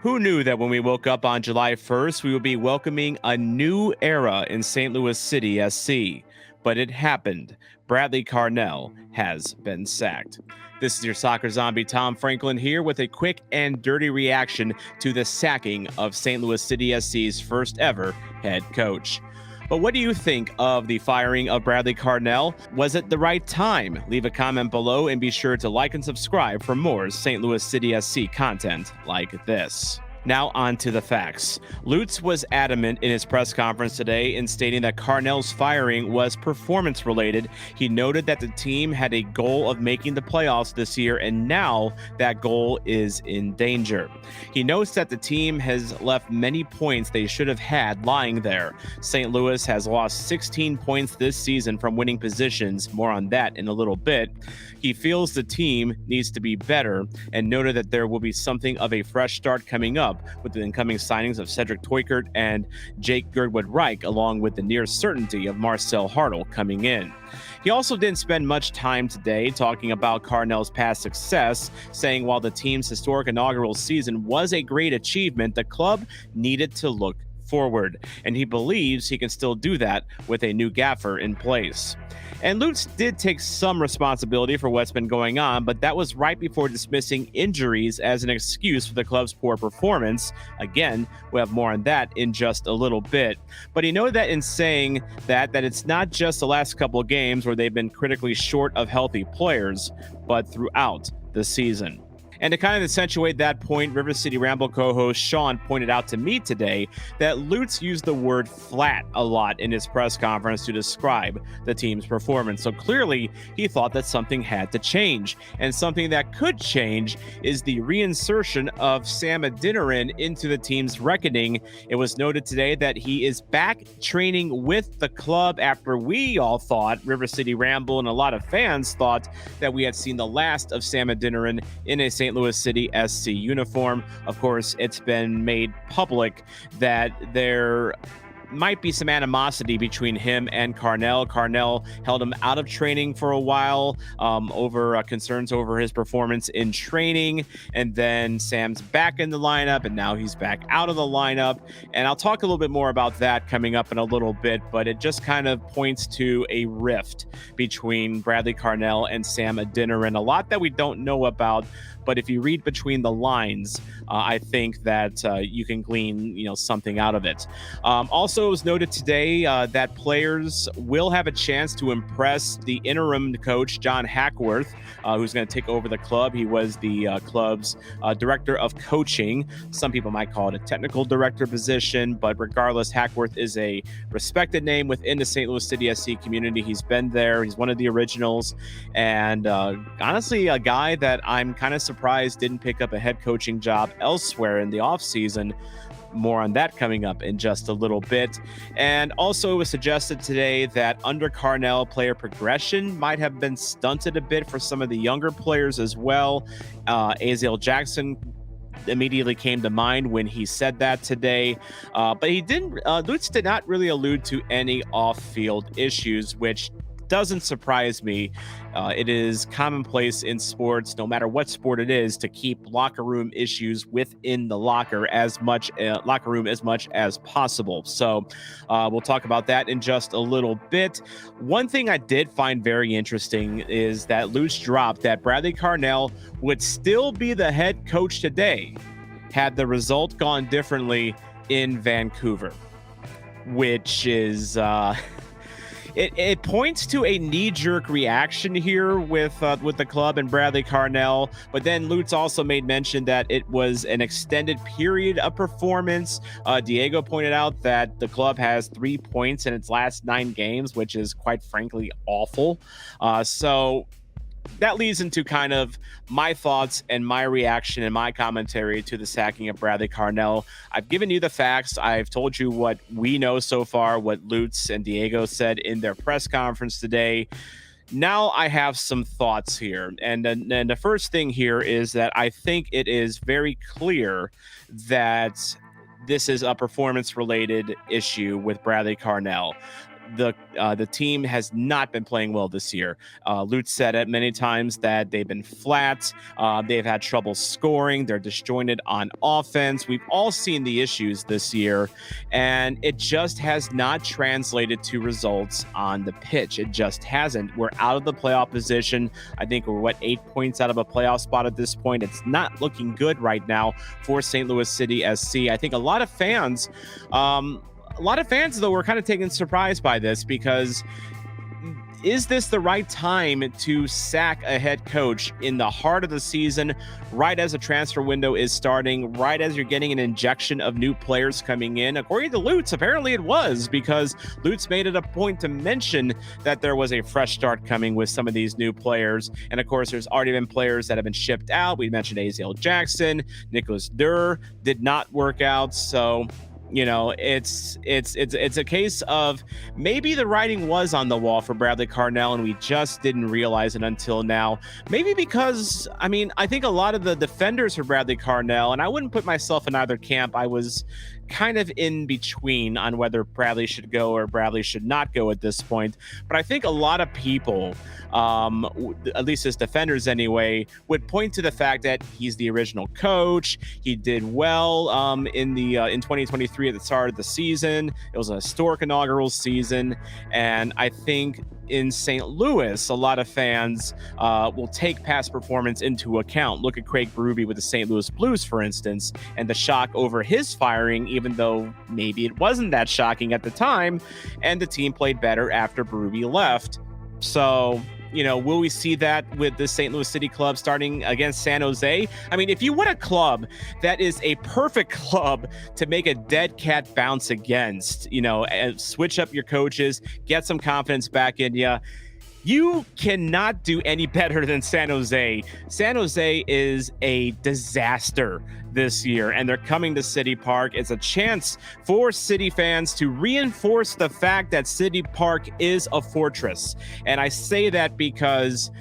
Who knew that when we woke up on July 1st, we would be welcoming a new era in St. Louis City SC? But it happened. Bradley Carnell has been sacked. This is your soccer zombie, Tom Franklin, here with a quick and dirty reaction to the sacking of St. Louis City SC's first ever head coach. But what do you think of the firing of Bradley Carnell? Was it the right time? Leave a comment below and be sure to like and subscribe for more St. Louis City SC content like this. Now on to the facts. Lutz was adamant in his press conference today in stating that Carnell's firing was performance related. He noted that the team had a goal of making the playoffs this year, and now that goal is in danger. He notes that the team has left many points they should have had lying there. St. Louis has lost 16 points this season from winning positions. More on that in a little bit. He feels the team needs to be better and noted that there will be something of a fresh start coming up with the incoming signings of Cedric Toikert and Jake Girdwood-Reich, along with the near certainty of Marcel Hartl coming in. He also didn't spend much time today talking about Carnell's past success, saying while the team's historic inaugural season was a great achievement, the club needed to look forward, and he believes he can still do that with a new gaffer in place. And Lutz did take some responsibility for what's been going on, but that was right before dismissing injuries as an excuse for the club's poor performance. Again, we'll have more on that in just a little bit. But he noted that in saying that it's not just the last couple of games where they've been critically short of healthy players, but throughout the season. And to kind of accentuate that point, River City Ramble co-host Sean pointed out to me today that Lutz used the word flat a lot in his press conference to describe the team's performance. So clearly, he thought that something had to change. And something that could change is the reinsertion of Sam Adeniran into the team's reckoning. It was noted today that he is back training with the club after we all thought, River City Ramble and a lot of fans thought, that we had seen the last of Sam Adeniran in a St. Louis City SC uniform. Of course, it's been made public that there might be some animosity between him and Carnell. Carnell held him out of training for a while over concerns over his performance in training. And then Sam's back in the lineup, and now he's back out of the lineup. And I'll talk a little bit more about that coming up in a little bit, but it just kind of points to a rift between Bradley Carnell and Sam Adeniran. A lot that we don't know about, but if you read between the lines, I think that you can glean, something out of it. Also, it was noted today that players will have a chance to impress the interim coach, John Hackworth, who's going to take over the club. He was the club's director of coaching. Some people might call it a technical director position, but regardless, Hackworth is a respected name within the St. Louis City SC community. He's been there. He's one of the originals, and honestly, a guy that I'm kind of surprised didn't pick up a head coaching job elsewhere in the offseason. More on that coming up in just a little bit. And also, it was suggested today that under Carnell, player progression might have been stunted a bit for some of the younger players as well. Aziel Jackson immediately came to mind when he said that today, but he didn't. Lutz did not really allude to any off-field issues, which doesn't surprise me. It is commonplace in sports, no matter what sport it is, to keep locker room issues within the locker room as much as possible. So we'll talk about that in just a little bit. One thing I did find very interesting is that Lutz dropped that Bradley Carnell would still be the head coach today had the result gone differently in Vancouver, which is It points to a knee-jerk reaction here with the club and Bradley Carnell, but then Lutz also made mention that it was an extended period of performance. Diego pointed out that the club has 3 points in its last 9 games, which is quite frankly awful. So that leads into kind of my thoughts and my reaction and my commentary to the sacking of Bradley Carnell. I've given you the facts. I've told you what we know so far, what Lutz and Diego said in their press conference today. Now I have some thoughts here. And the first thing here is that I think it is very clear that this is a performance-related issue with Bradley Carnell. the team has not been playing well this year. Lutz said it many times that they've been flat. They've had trouble scoring. They're disjointed on offense. We've all seen the issues this year, and it just has not translated to results on the pitch. It just hasn't. We're out of the playoff position. I think we're 8 points out of a playoff spot at this point. It's not looking good right now for St. Louis City SC. I think a lot of fans, though, were kind of taken surprised by this, because is this the right time to sack a head coach in the heart of the season, right as a transfer window is starting, right as you're getting an injection of new players coming in? According to Lutz, apparently it was, because Lutz made it a point to mention that there was a fresh start coming with some of these new players. And of course, there's already been players that have been shipped out. We mentioned Aziel Jackson, Nicholas Durr did not work out. So, you know, it's a case of maybe the writing was on the wall for Bradley Carnell, and we just didn't realize it until now. Maybe because, I mean, I think a lot of the defenders for Bradley Carnell, and I wouldn't put myself in either camp, I was kind of in between on whether Bradley should go or Bradley should not go at this point. But I think a lot of people, at least as defenders anyway, would point to the fact that he's the original coach. He did well in 2023 at the start of the season. It was a historic inaugural season, and I think in St. Louis, a lot of fans will take past performance into account. Look at Craig Berube with the St. Louis Blues, for instance, and the shock over his firing, even though maybe it wasn't that shocking at the time, and the team played better after Berube left. So, you know, will we see that with the St. Louis City club starting against San Jose? I mean, if you want a club that is a perfect club to make a dead cat bounce against, you know, and switch up your coaches, get some confidence back in you, you cannot do any better than San Jose. San Jose is a disaster this year, and they're coming to City Park. It's a chance for City fans to reinforce the fact that City Park is a fortress. And I say that because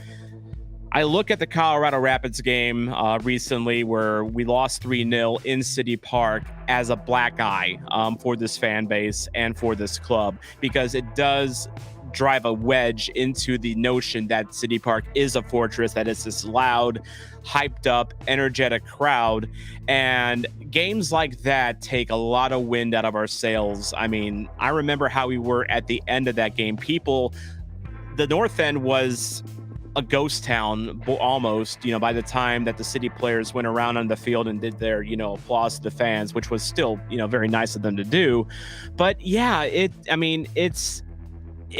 I look at the Colorado Rapids game recently where we lost 3-0 in City Park as a black eye for this fan base and for this club, because it does drive a wedge into the notion that City Park is a fortress, that it's this loud, hyped up, energetic crowd. And games like that take a lot of wind out of our sails. I mean, I remember how we were at the end of that game. The North End was a ghost town almost, you know, by the time that the City players went around on the field and did their, you know, applause to the fans, which was still, you know, very nice of them to do. But yeah, it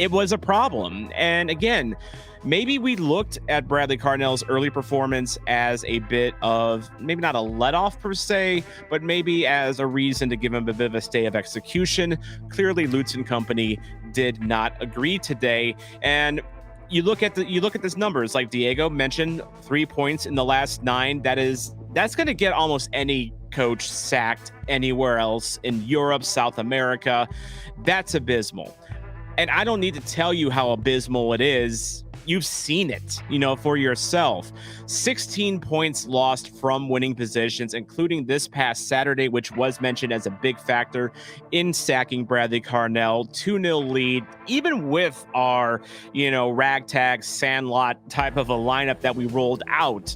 was a problem. And again, maybe we looked at Bradley Carnell's early performance as a bit of, maybe not a let-off per se, but maybe as a reason to give him a bit of a stay of execution. Clearly, Lutz and company did not agree today. And you look at this numbers, like Diego mentioned, 3 points in the last 9. That's going to get almost any coach sacked anywhere else in Europe, South America. That's abysmal. And I don't need to tell you how abysmal it is. You've seen it, you know, for yourself. 16 points lost from winning positions, including this past Saturday, which was mentioned as a big factor in sacking Bradley Carnell. 2-0 lead, even with our, you know, ragtag sandlot type of a lineup that we rolled out.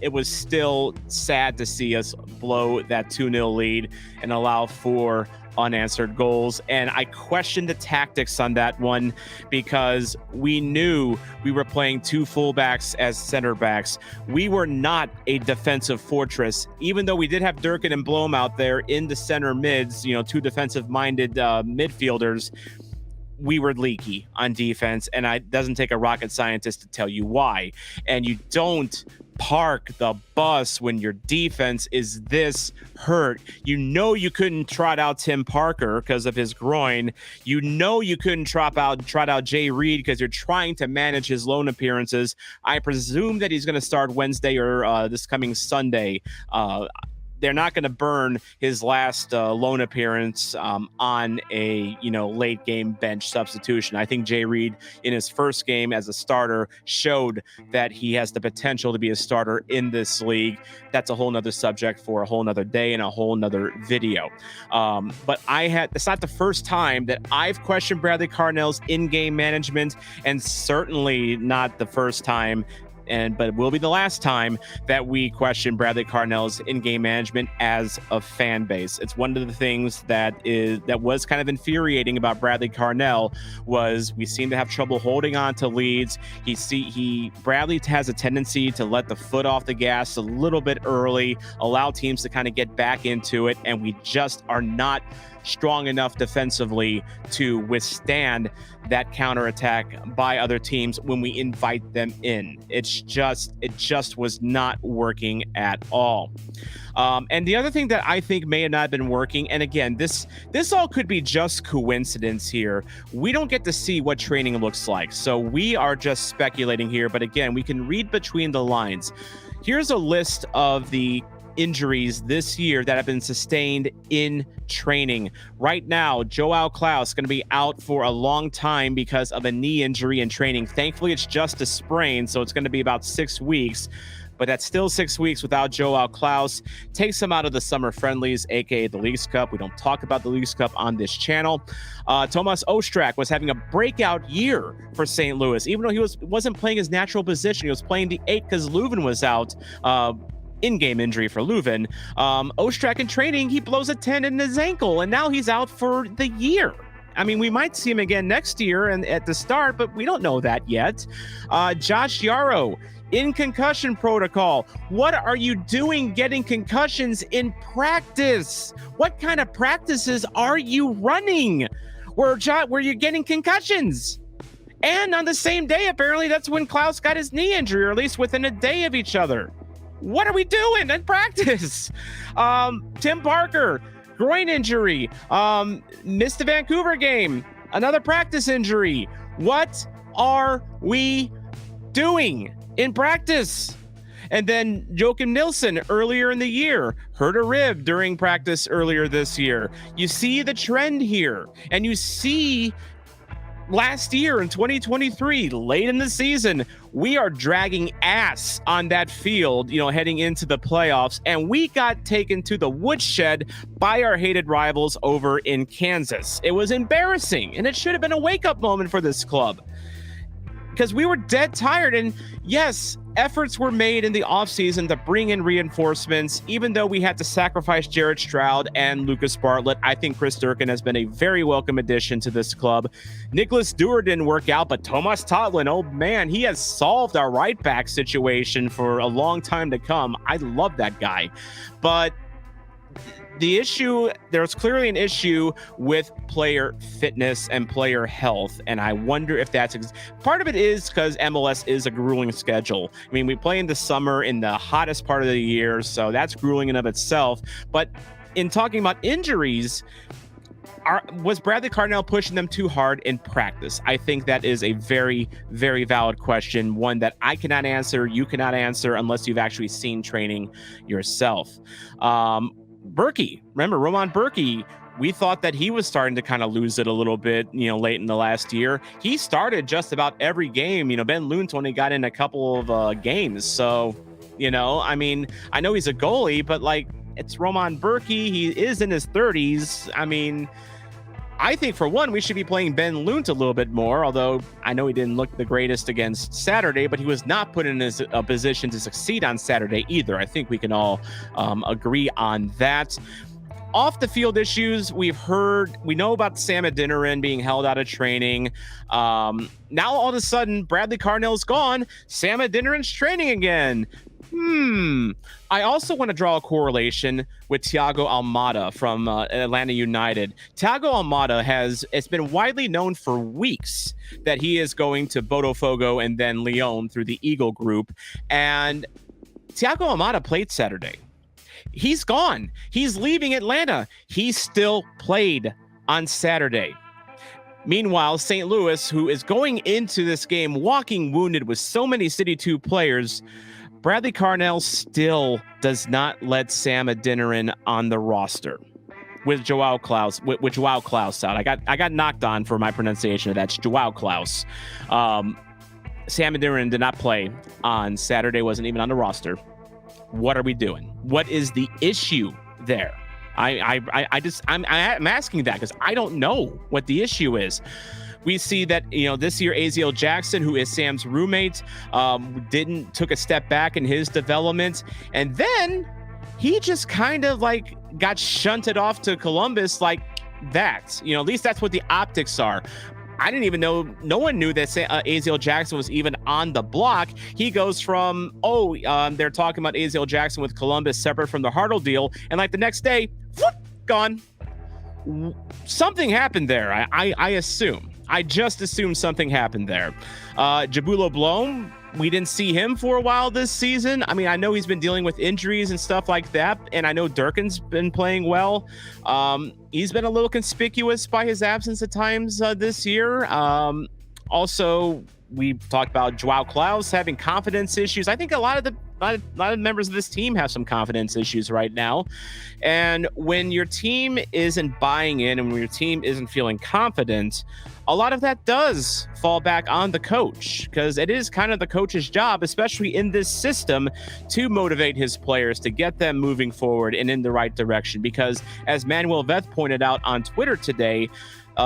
It was still sad to see us blow that 2-0 lead and allow for unanswered goals. And I questioned the tactics on that one, because we knew we were playing 2 fullbacks as center backs. We were not a defensive fortress, even though we did have Durkin and Blom out there in the center mids, you know, 2 defensive minded midfielders. We were leaky on defense, and it doesn't take a rocket scientist to tell you why. And you don't park the bus when your defense is this hurt. You know you couldn't trot out Tim Parker because of his groin. You know you couldn't trot out Jay Reed because you're trying to manage his loan appearances. I presume that he's going to start Wednesday or this coming Sunday. they're not going to burn his last loan appearance on a late game bench substitution. I think Jay Reed in his first game as a starter showed that he has the potential to be a starter in this league. That's a whole nother subject for a whole nother day and a whole nother video. But it's not the first time that I've questioned Bradley Carnell's in-game management, and certainly not the first time, but it will be the last time that we question Bradley Carnell's in-game management as a fan base. It's one of the things that was kind of infuriating about Bradley Carnell was we seem to have trouble holding on to leads. Bradley has a tendency to let the foot off the gas a little bit early, allow teams to kind of get back into it, and we just are not strong enough defensively to withstand that counterattack by other teams when we invite them in. It just was not working at all. And the other thing that I think may have not been working, and again, this all could be just coincidence here. We don't get to see what training looks like, so we are just speculating here. But again, we can read between the lines. Here's a list of the injuries this year that have been sustained in training. Right now, Joao Klaus going to be out for a long time because of a knee injury in training. Thankfully, it's just a sprain, so it's going to be about 6 weeks. But that's still 6 weeks without Joao Klaus. Takes him out of the summer friendlies, aka the Leagues Cup. We don't talk about the Leagues Cup on this channel. Tomas Ostrak was having a breakout year for St. Louis, even though he wasn't playing his natural position. He was playing the 8 because Leuven was out. In-game injury for Leuven. Ostrak in training, he blows a tendon in his ankle, and now he's out for the year. I mean, we might see him again next year and at the start, but we don't know that yet. Josh Yarrow in concussion protocol. What are you doing getting concussions in practice? What kind of practices are you running where you're getting concussions? And on the same day, apparently, that's when Klaus got his knee injury, or at least within a day of each other. What are we doing in practice? Tim Parker, groin injury, missed the Vancouver game, another practice injury. What are we doing in practice? And then Joachim Nilsson earlier in the year hurt a rib during practice earlier this year. You see the trend here, and you see last year in 2023, late in the season, we are dragging ass on that field, heading into the playoffs, and we got taken to the woodshed by our hated rivals over in Kansas. It was embarrassing, and it should have been a wake-up moment for this club because we were dead tired. And yes, efforts were made in the offseason to bring in reinforcements, even though we had to sacrifice Jared Stroud and Lucas Bartlett. I think Chris Durkin has been a very welcome addition to this club. Nicholas Dewar didn't work out, but Tomas Totlin, oh man, he has solved our right back situation for a long time to come. I love that guy. But there's clearly an issue with player fitness and player health, and I wonder if that's part of it is because MLS is a grueling schedule. I mean, we play in the summer in the hottest part of the year, so that's grueling in of itself. But in talking about injuries, was Bradley Carnell pushing them too hard in practice? I think that is a very, very valid question, one that I cannot answer, you cannot answer unless you've actually seen training yourself. Berkey, remember Roman Berkey, we thought that he was starting to kind of lose it a little bit, late in the last year. He started just about every game. Ben Lunt only got in a couple of games. So, I mean, I know he's a goalie, but it's Roman Berkey. He is in his 30s. I mean, I think for one, we should be playing Ben Lunt a little bit more, although I know he didn't look the greatest against Saturday, but he was not put in a position to succeed on Saturday either. I think we can all agree on that. Off the field issues, we know about Sam Adeniran being held out of training. Now all of a sudden, Bradley Carnell's gone. Sam Adeniran's training again. I also want to draw a correlation with Thiago Almada from Atlanta United. Thiago Almada it's been widely known for weeks that he is going to Botafogo and then Lyon through the Eagle Group. And Thiago Almada played Saturday. He's gone. He's leaving Atlanta. He still played on Saturday. Meanwhile, St. Louis, who is going into this game walking wounded with so many City 2 players, Bradley Carnell still does not let Sam Adeniran on the roster with Joao Klaus. With Joao Klaus out, I got knocked on for my pronunciation of that. It's Joao Klaus. Sam Adeniran did not play on Saturday. Wasn't even on the roster. What are we doing? What is the issue there? I'm asking that because I don't know what the issue is. We see that, this year, Aziel Jackson, who is Sam's roommate, took a step back in his development. And then he just kind of like got shunted off to Columbus like that. At least that's what the optics are. I didn't even know, no one knew that Aziel Jackson was even on the block. He goes from, they're talking about Aziel Jackson with Columbus separate from the Hartle deal. And like the next day, whoop, gone. Something happened there, I assume. I just assumed something happened there. Jabulo Blom, we didn't see him for a while this season. I mean, I know he's been dealing with injuries and stuff like that, and I know Durkin's been playing well. He's been a little conspicuous by his absence at times this year. Also, we talked about Joao Klaus having confidence issues. I think a lot of members of this team have some confidence issues right now. And when your team isn't buying in and when your team isn't feeling confident, a lot of that does fall back on the coach, because it is kind of the coach's job, especially in this system, to motivate his players, to get them moving forward and in the right direction. Because as Manuel Veth pointed out on Twitter today,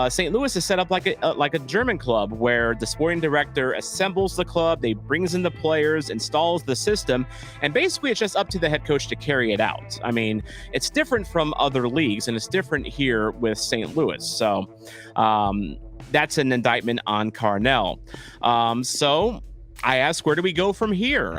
St. Louis is set up like a German club where the sporting director assembles the club, they brings in the players, installs the system, and basically it's just up to the head coach to carry it out. I mean, it's different from other leagues, and it's different here with St. Louis. So that's an indictment on Carnell. So I ask, where do we go from here?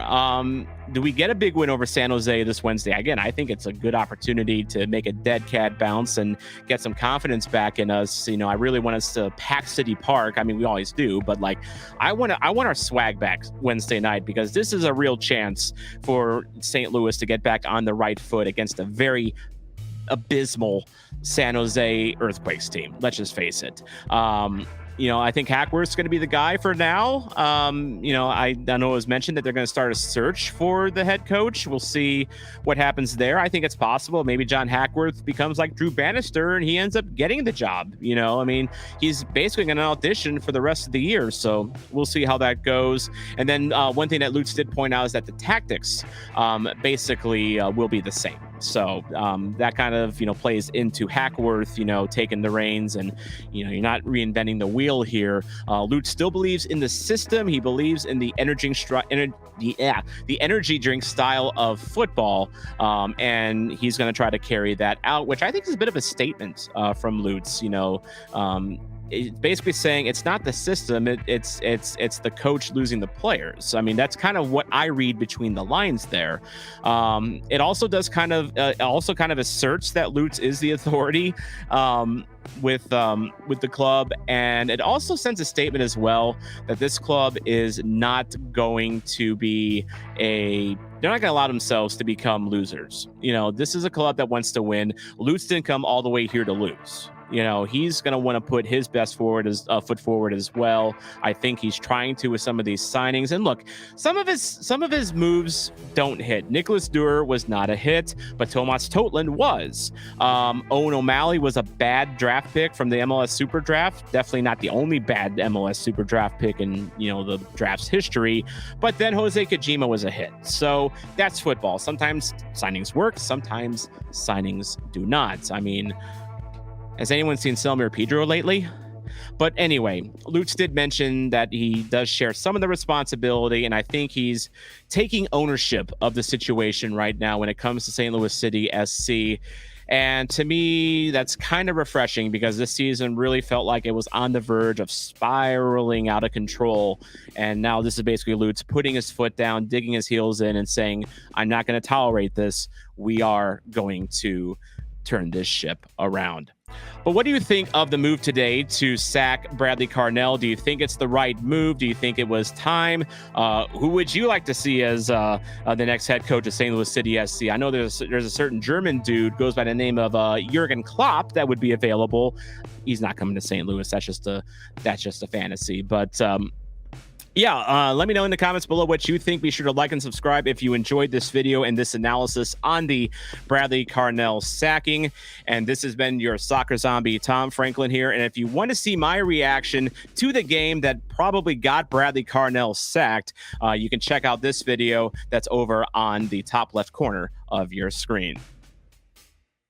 Do we get a big win over San Jose this Wednesday? Again, I think it's a good opportunity to make a dead cat bounce and get some confidence back in us. I really want us to pack City Park. I mean, we always do, but like, I want our swag back Wednesday night, because this is a real chance for St. Louis to get back on the right foot against a very abysmal San Jose Earthquakes team. Let's just face it. I think Hackworth's going to be the guy for now. I know it was mentioned that they're going to start a search for the head coach. We'll see what happens there. I think it's possible. Maybe John Hackworth becomes like Drew Bannister and he ends up getting the job. He's basically going to audition for the rest of the year. So we'll see how that goes. And then one thing that Lutz did point out is that the tactics basically will be the same. So that kind of, plays into Hackworth, taking the reins, and, you're not reinventing the wheel here. Lutz still believes in the system. He believes in the energy drink style of football. And he's going to try to carry that out, which I think is a bit of a statement from Lutz. It's basically saying it's not the system, it's the coach losing the players. I mean, that's kind of what I read between the lines there. It also does kind of asserts that Lutz is the authority with the club, and it also sends a statement as well that this club is not going to be they're not going to allow themselves to become losers. This is a club that wants to win. Lutz didn't come all the way here to lose. He's going to want to put his best foot forward as well. I think he's trying to with some of these signings. And look, some of his moves don't hit. Nicholas Duer was not a hit, but Tomas Totland was. Owen O'Malley was a bad draft pick from the MLS Super Draft. Definitely not the only bad MLS Super Draft pick in the draft's history. But then Jose Kojima was a hit. So that's football. Sometimes signings work. Sometimes signings do not. I mean, has anyone seen Selmir Pedro lately? But anyway, Lutz did mention that he does share some of the responsibility, and I think he's taking ownership of the situation right now when it comes to St. Louis City SC. And to me, that's kind of refreshing, because this season really felt like it was on the verge of spiraling out of control. And now this is basically Lutz putting his foot down, digging his heels in, and saying, I'm not going to tolerate this. We are going to turn this ship around. But what do you think of the move today to sack Bradley Carnell? Do you think it's the right move? Do you think it was time? Who would you like to see as the next head coach of St. Louis City SC? I know there's a certain German dude goes by the name of Jurgen Klopp that would be available. He's not coming to St. Louis. That's just a fantasy. But Yeah, let me know in the comments below what you think. Be sure to like and subscribe if you enjoyed this video and this analysis on the Bradley Carnell sacking. And this has been your soccer zombie, Tom Franklin here. And if you want to see my reaction to the game that probably got Bradley Carnell sacked, you can check out this video that's over on the top left corner of your screen.